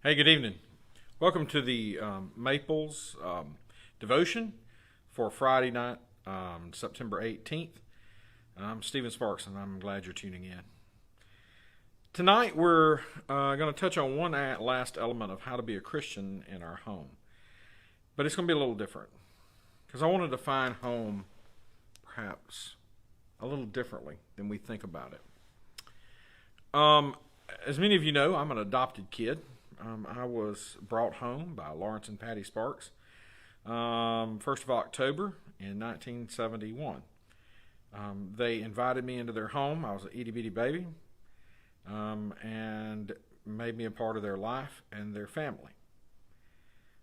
Hey, good evening. Welcome to the Maples devotion for Friday night, September 18th. I'm Stephen Sparks, and I'm glad you're tuning in. Tonight, we're going to touch on one last element of how to be a Christian in our home. But it's going to be a little different, because I want to define home perhaps a little differently than we think about it. As many of you know, I'm an adopted kid. I was brought home by Lawrence and Patty Sparks 1st of October in 1971. They invited me into their home. I was an itty-bitty baby, and made me a part of their life and their family.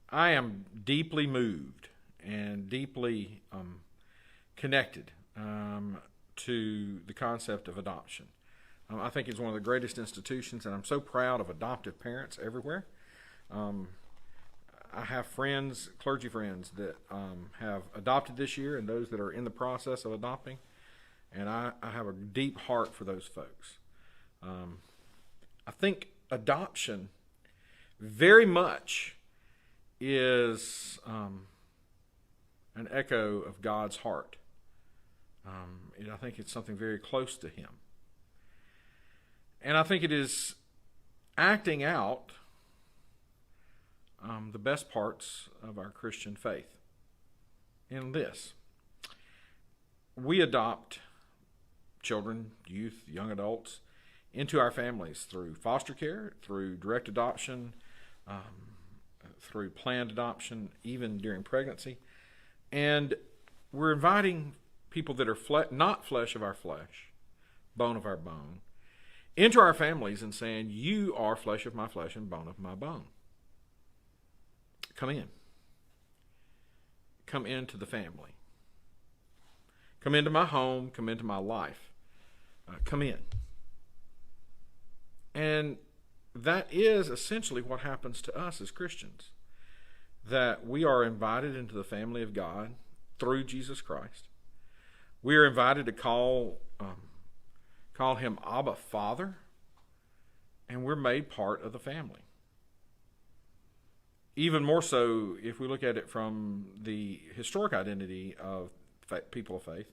I am deeply moved and deeply connected to the concept of adoption. I think it's one of the greatest institutions, and I'm so proud of adoptive parents everywhere. I have friends, clergy friends, that have adopted this year and those that are in the process of adopting, and I have a deep heart for those folks. I think adoption very much is an echo of God's heart. I think it's something very close to Him. And I think it is acting out the best parts of our Christian faith in this. We adopt children, youth, young adults into our families through foster care, through direct adoption, through planned adoption, even during pregnancy. And we're inviting people that are not flesh of our flesh, bone of our bone, into our families and saying, you are flesh of my flesh and bone of my bone. Come in. Come into the family. Come into my home. Come into my life. Come in. And that is essentially what happens to us as Christians. That we are invited into the family of God through Jesus Christ. We are invited to call Him Abba, Father, and we're made part of the family. Even more so if we look at it from the historic identity of people of faith,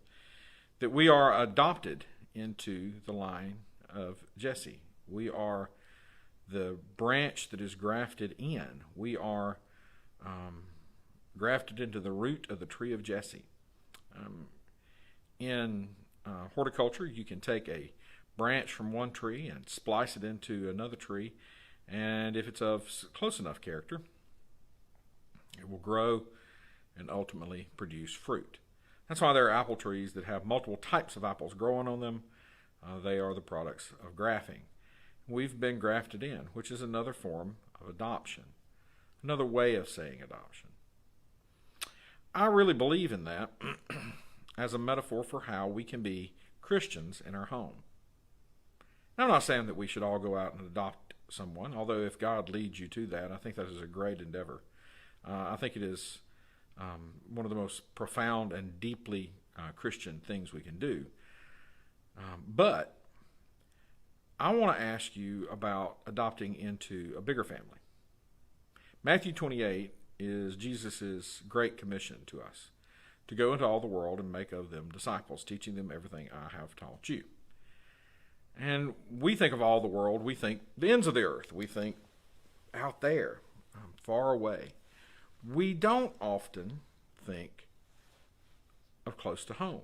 that we are adopted into the line of Jesse. We are the branch that is grafted in. We are grafted into the root of the tree of Jesse. In horticulture, you can take a branch from one tree and splice it into another tree, and if it's of close enough character, it will grow and ultimately produce fruit. That's why there are apple trees that have multiple types of apples growing on them. They are the products of grafting. We've been grafted in, which is another form of adoption, another way of saying adoption. I really believe in that as a metaphor for how we can be Christians in our home. Now, I'm not saying that we should all go out and adopt someone, although if God leads you to that, I think that is a great endeavor. I think it is one of the most profound and deeply Christian things we can do. But I want to ask you about adopting into a bigger family. Matthew 28 is Jesus' great commission to us, to go into all the world and make of them disciples, teaching them everything I have taught you. And we think of all the world, we think the ends of the earth, we think out there, far away. We don't often think of close to home.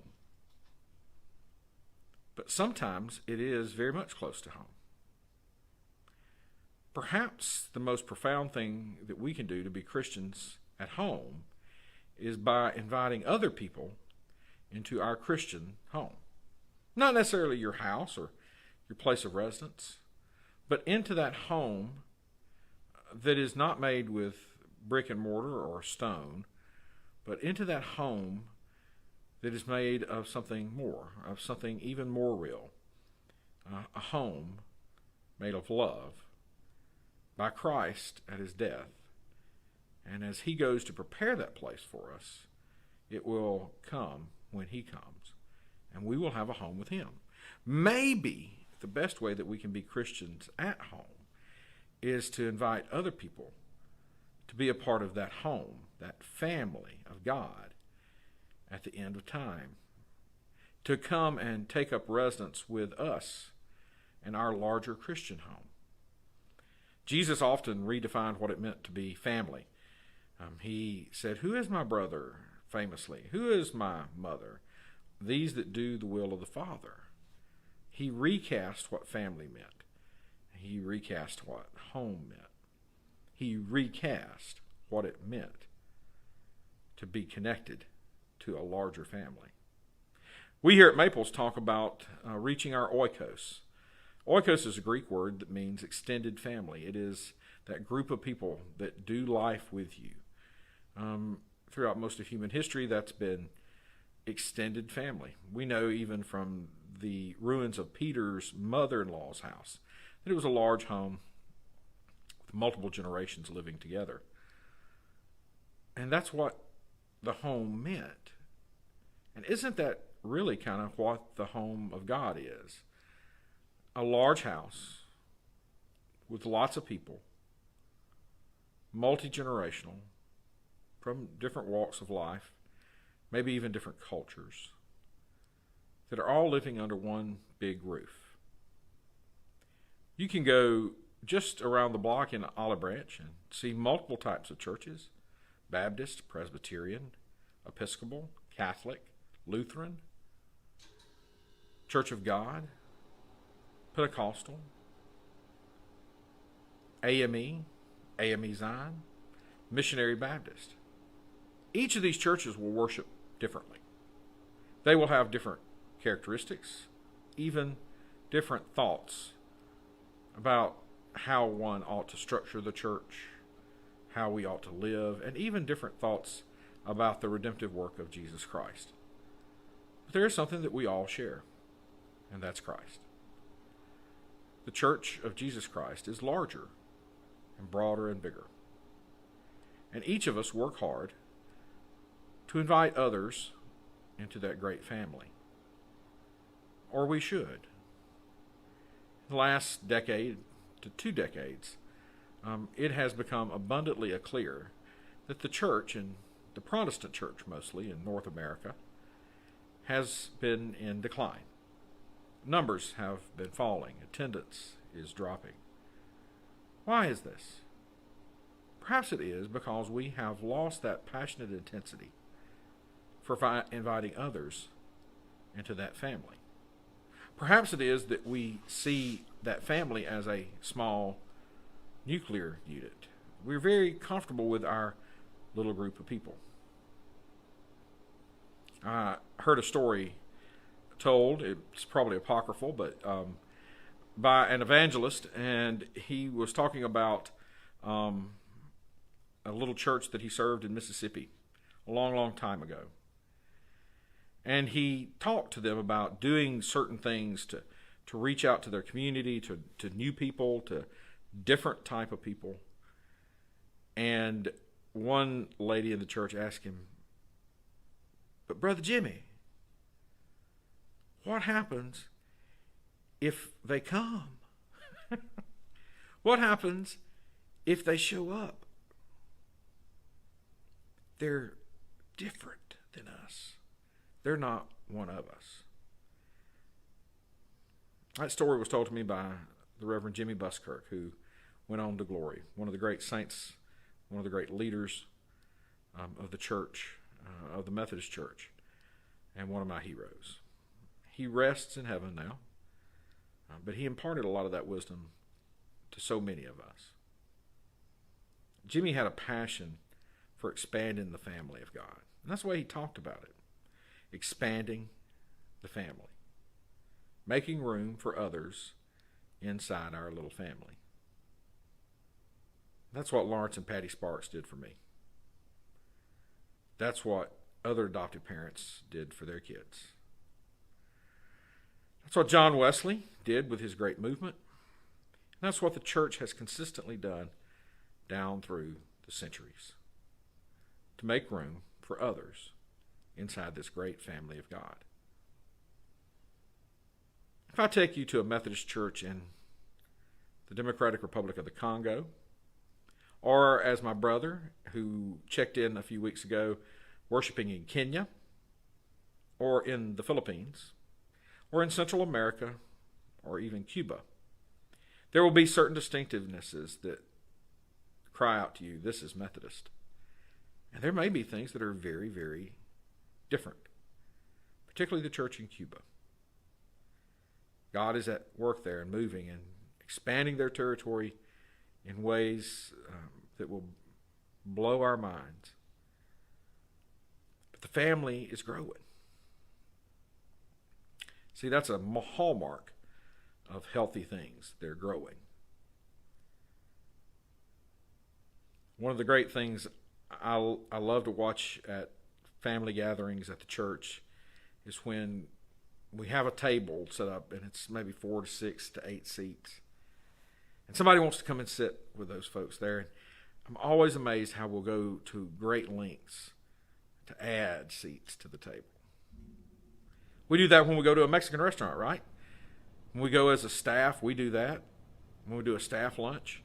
But sometimes it is very much close to home. Perhaps the most profound thing that we can do to be Christians at home is by inviting other people into our Christian home. Not necessarily your house or your place of residence, but into that home that is not made with brick and mortar or stone, but into that home that is made of something more, of something even more real. A home made of love by Christ at His death. And as He goes to prepare that place for us, it will come when He comes, and we will have a home with Him. Maybe the best way that we can be Christians at home is to invite other people to be a part of that home, that family of God at the end of time, to come and take up residence with us in our larger Christian home. Jesus often redefined what it meant to be family. He said, "Who is my brother?" famously. "Who is my mother?" "These that do the will of the Father." He recast what family meant. He recast what home meant. He recast what it meant to be connected to a larger family. We here at Maples talk about reaching our oikos. Oikos is a Greek word that means extended family. It is that group of people that do life with you. Throughout most of human history, that's been extended family. We know even from the ruins of Peter's mother-in-law's house that it was a large home with multiple generations living together. And that's what the home meant. And isn't that really kind of what the home of God is? A large house with lots of people, multi-generational, from different walks of life, maybe even different cultures, that are all living under one big roof. You can go just around the block in Olive Branch and see multiple types of churches: Baptist, Presbyterian, Episcopal, Catholic, Lutheran, Church of God, Pentecostal, AME, AME Zion, Missionary Baptist. Each of these churches will worship differently. They will have different characteristics, even different thoughts about how one ought to structure the church, how we ought to live, and even different thoughts about the redemptive work of Jesus Christ. But there is something that we all share, and that's Christ. The church of Jesus Christ is larger and broader and bigger. And each of us work hard to invite others into that great family. Or we should. The last decade to 2 decades, it has become abundantly clear that the church, and the Protestant church mostly in North America, has been in decline. Numbers have been falling. Attendance is dropping. Why is this? Perhaps it is because we have lost that passionate intensity for inviting others into that family. Perhaps it is that we see that family as a small nuclear unit. We're very comfortable with our little group of people. I heard a story told, it's probably apocryphal, but by an evangelist, and he was talking about a little church that he served in Mississippi a long, long time ago. And he talked to them about doing certain things to reach out to their community, to new people, to different type of people. And one lady in the church asked him, "But Brother Jimmy, what happens if they come? What happens if they show up? They're different than us. They're not one of us." That story was told to me by the Reverend Jimmy Buskirk, who went on to glory, one of the great saints, one of the great leaders of the church, of the Methodist Church, and one of my heroes. He rests in heaven now, but he imparted a lot of that wisdom to so many of us. Jimmy had a passion for expanding the family of God, and that's the way he talked about it. Expanding the family. Making room for others inside our little family. That's what Lawrence and Patty Sparks did for me. That's what other adoptive parents did for their kids. That's what John Wesley did with his great movement. And that's what the church has consistently done down through the centuries. To make room for others inside this great family of God. If I take you to a Methodist church and the Democratic Republic of the Congo, or as my brother, who checked in a few weeks ago, worshiping in Kenya, or in the Philippines, or in Central America, or even Cuba. There will be certain distinctivenesses that cry out to you, this is Methodist. And there may be things that are very, very different, particularly the church in Cuba. God is at work there and moving and expanding their territory in ways that will blow our minds. But the family is growing. See, that's a hallmark of healthy things. They're growing. One of the great things I love to watch at family gatherings at the church is when we have a table set up and it's maybe 4 to 6 to 8 seats. And somebody wants to come and sit with those folks there. And I'm always amazed how we'll go to great lengths to add seats to the table. We do that when we go to a Mexican restaurant, right? When we go as a staff, we do that. When we do a staff lunch,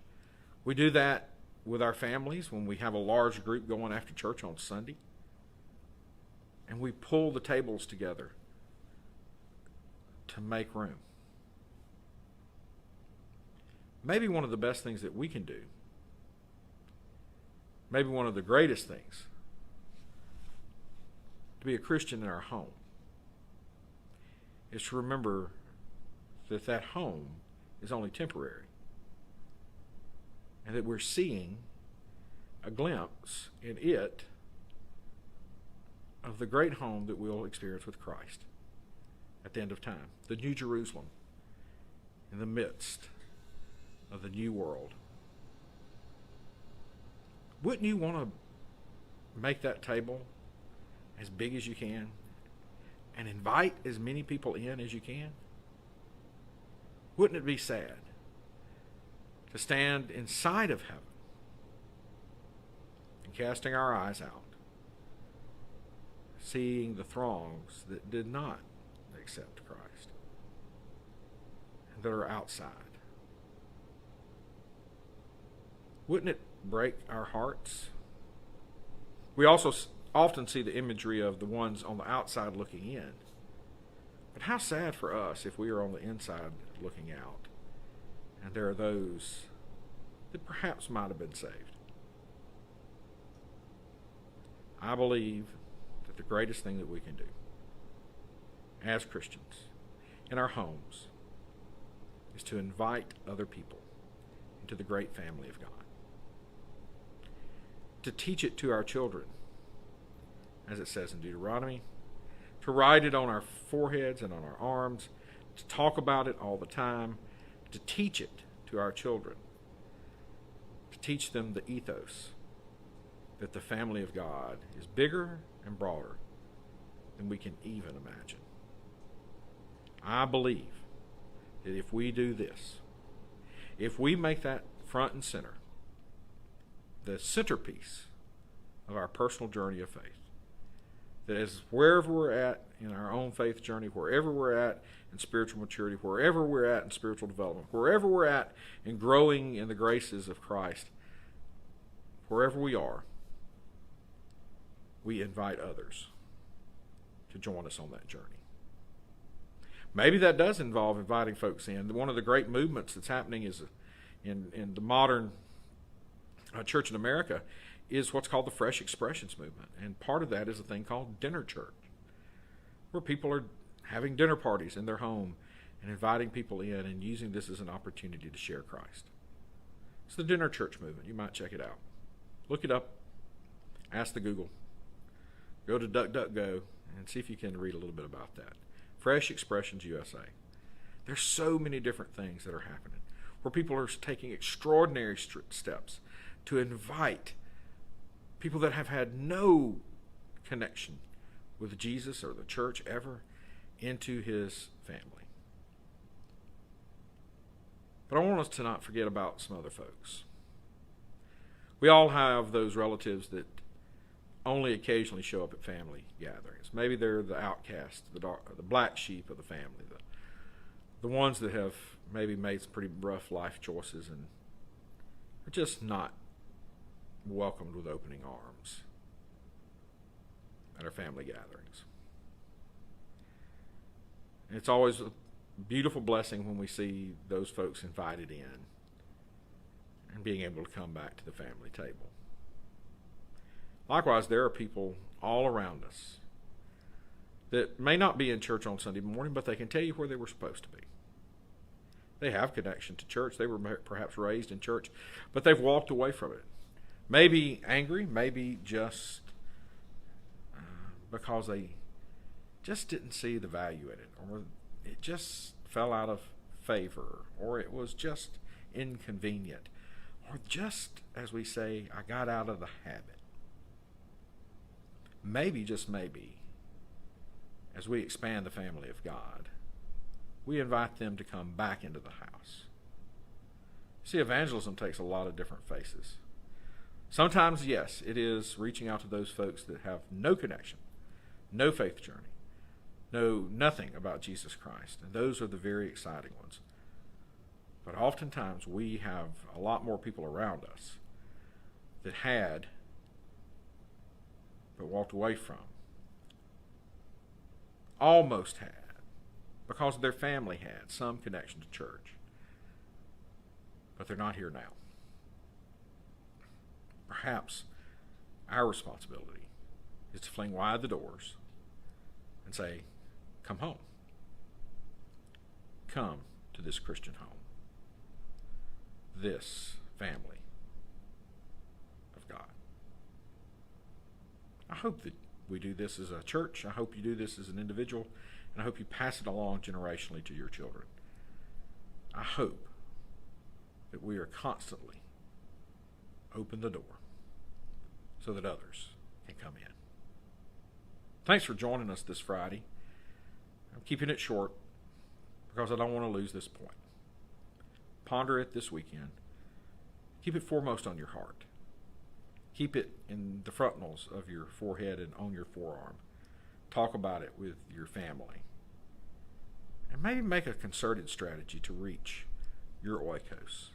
we do that with our families when we have a large group going after church on Sunday. And we pull the tables together to make room. Maybe one of the best things that we can do, maybe one of the greatest things, to be a Christian in our home, is to remember that that home is only temporary. And that we're seeing a glimpse in it of the great home that we'll experience with Christ at the end of time. The New Jerusalem in the midst of the new world. Wouldn't you want to make that table as big as you can and invite as many people in as you can? Wouldn't it be sad to stand inside of heaven and casting our eyes out, seeing the throngs that did not accept Christ and that are outside? Wouldn't it break our hearts? We also often see the imagery of the ones on the outside looking in. But how sad for us if we are on the inside looking out and there are those that perhaps might have been saved. I believe that the greatest thing that we can do as Christians in our homes is to invite other people into the great family of God. To teach it to our children, as it says in Deuteronomy, to write it on our foreheads and on our arms, to talk about it all the time, to teach it to our children, to teach them the ethos that the family of God is bigger and broader than we can even imagine. I believe that if we do this, if we make that front and center, the centerpiece of our personal journey of faith, that is wherever we're at in our own faith journey, wherever we're at in spiritual maturity, wherever we're at in spiritual development, wherever we're at in growing in the graces of Christ, wherever we are, we invite others to join us on that journey. Maybe that does involve inviting folks in. One of the great movements that's happening is in the modern church in America is what's called the Fresh Expressions movement. And part of that is a thing called dinner church, where people are having dinner parties in their home and inviting people in and using this as an opportunity to share Christ. It's the dinner church movement. You might check it out. Look it up. Ask the Google. Go to DuckDuckGo and see if you can read a little bit about that. Fresh Expressions USA. There's so many different things that are happening where people are taking extraordinary steps to invite people that have had no connection with Jesus or the church ever into his family. But I want us to not forget about some other folks. We all have those relatives that only occasionally show up at family gatherings. Maybe they're the outcast, the black sheep of the family, the ones that have maybe made some pretty rough life choices and are just not welcomed with opening arms at our family gatherings. And it's always a beautiful blessing when we see those folks invited in and being able to come back to the family table. Likewise, there are people all around us that may not be in church on Sunday morning, but they can tell you where they were supposed to be. They have connection to church. They were perhaps raised in church, but they've walked away from it. Maybe angry, maybe just because they just didn't see the value in it, or it just fell out of favor, or it was just inconvenient, or just, as we say, I got out of the habit. Maybe, just maybe, as we expand the family of God, we invite them to come back into the house. See, evangelism takes a lot of different faces. Sometimes, yes, it is reaching out to those folks that have no connection, no faith journey, know nothing about Jesus Christ, and those are the very exciting ones. But oftentimes we have a lot more people around us that had but walked away from, almost had, because their family had some connection to church, but they're not here now. Perhaps our responsibility is to fling wide the doors and say, come home. Come to this Christian home, this family of God. I hope that we do this as a church. I hope you do this as an individual. And I hope you pass it along generationally to your children. I hope that we are constantly open the door so that others can come in. Thanks for joining us this Friday. I'm keeping it short because I don't want to lose this point. Ponder it this weekend. Keep it foremost on your heart. Keep it in the frontals of your forehead and on your forearm. Talk about it with your family. And maybe make a concerted strategy to reach your oikos,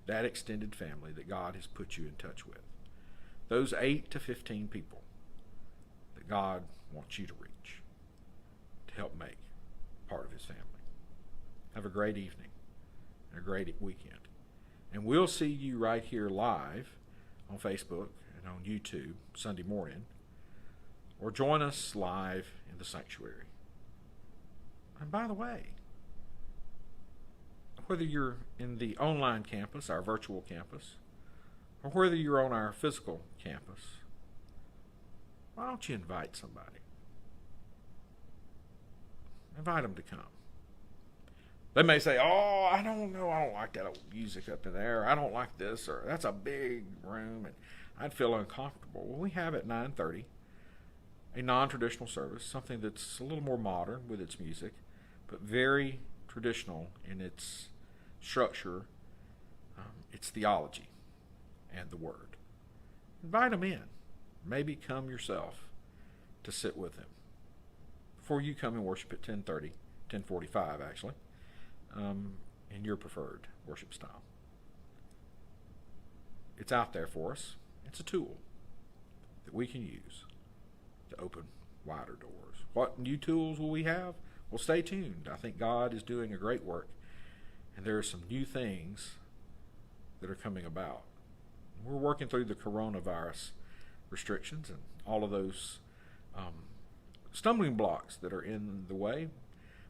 that extended family that God has put you in touch with. Those 8 to 15 people that God wants you to reach to help make part of his family. Have a great evening and a great weekend. And we'll see you right here live on Facebook and on YouTube Sunday morning, or join us live in the sanctuary. And by the way, whether you're in the online campus, our virtual campus, or whether you're on our physical campus, why don't you invite somebody? Invite them to come. They may say, oh, I don't know, I don't like that old music up in there, I don't like this, or that's a big room, and I'd feel uncomfortable. Well, we have at 9:30 a non-traditional service, something that's a little more modern with its music, but very traditional in its structure, its theology, and the Word. Invite them in. Maybe come yourself to sit with them before you come and worship at 10:30, 10:45 actually, in your preferred worship style. It's out there for us. It's a tool that we can use to open wider doors. What new tools will we have? Well, stay tuned. I think God is doing a great work, and there are some new things that are coming about. We're working through the coronavirus restrictions and all of those stumbling blocks that are in the way,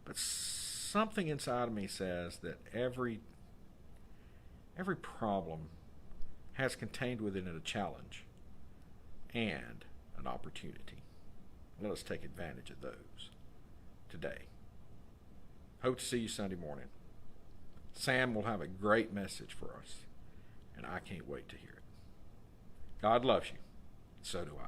but something inside of me says that every problem has contained within it a challenge and an opportunity. Let us take advantage of those today. Hope to see you Sunday morning. Sam will have a great message for us, and I can't wait to hear it. God loves you, and so do I.